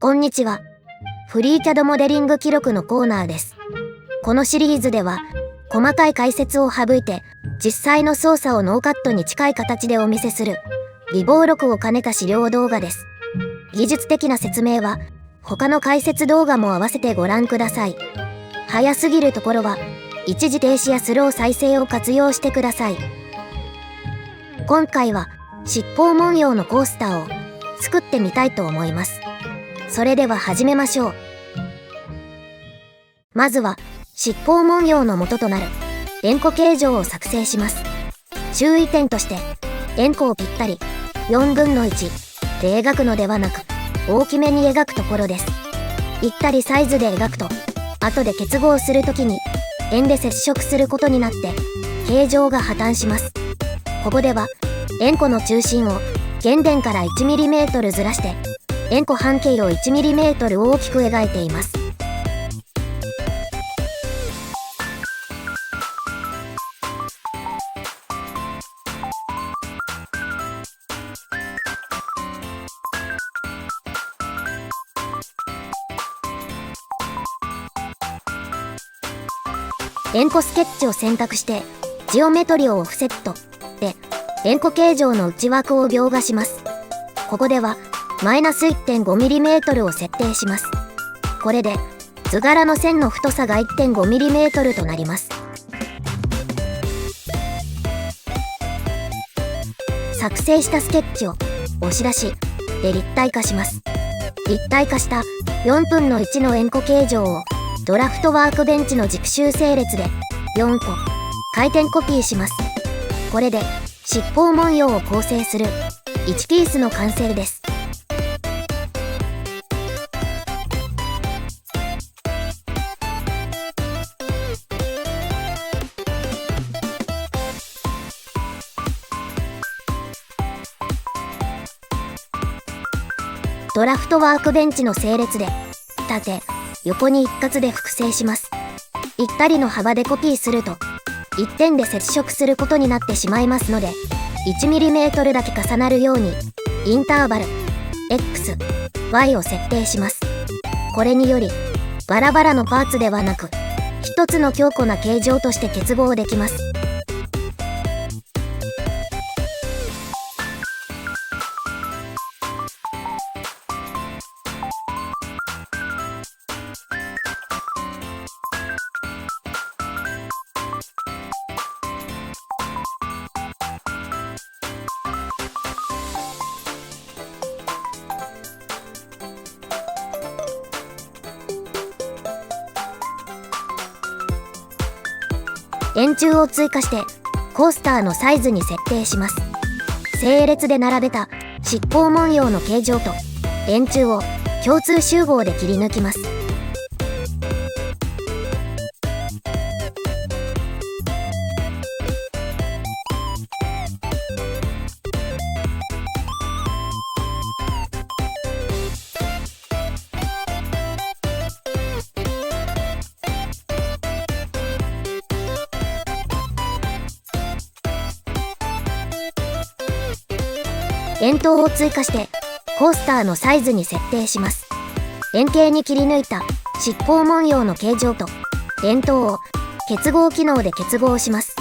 こんにちは。フリーCADモデリング記録のコーナーです。このシリーズでは、細かい解説を省いて、実際の操作をノーカットに近い形でお見せする、微暴録を兼ねた資料動画です。技術的な説明は、他の解説動画も合わせてご覧ください。早すぎるところは、一時停止やスロー再生を活用してください。今回は、七宝文様のコースターを作ってみたいと思います。それでは始めましょう。まずは、七宝文様の元となる円弧形状を作成します。注意点として、円弧をぴったり4分の1で描くのではなく、大きめに描くところです。ぴったりサイズで描くと、後で結合するときに円で接触することになって、形状が破綻します。ここでは、円弧の中心を原点から 1mm ずらして、円弧半径を 1mm 大きく描いています。円弧スケッチを選択して、ジオメトリをオフセットで、円弧形状の内枠を描画します。ここでは、-1.5mm を設定します。これで、図柄の線の太さが 1.5mm となります。作成したスケッチを押し出しで立体化します。立体化した4分の1の円弧形状をドラフトワークベンチの軸集整列で4個回転コピーします。これで七宝文様を構成する1ピースの完成です。ドラフトワークベンチの整列で縦横に一括で複製します。ぴったりの幅でコピーすると一点で接触することになってしまいますので 1mm だけ重なるようにインターバル X、Y を設定します。これによりバラバラのパーツではなく一つの強固な形状として結合できます。円柱を追加してコースターのサイズに設定します。整列で並べた七宝文様の形状と円柱を共通集合で切り抜きます。円筒を追加してコースターのサイズに設定します。円形に切り抜いた七宝文様の形状と円筒を結合機能で結合します。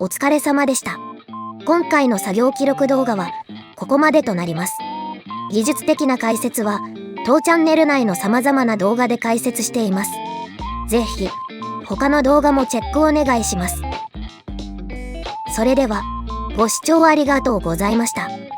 お疲れ様でした。今回の作業記録動画はここまでとなります。技術的な解説は当チャンネル内の様々な動画で解説しています。ぜひ他の動画もチェックお願いします。それではご視聴ありがとうございました。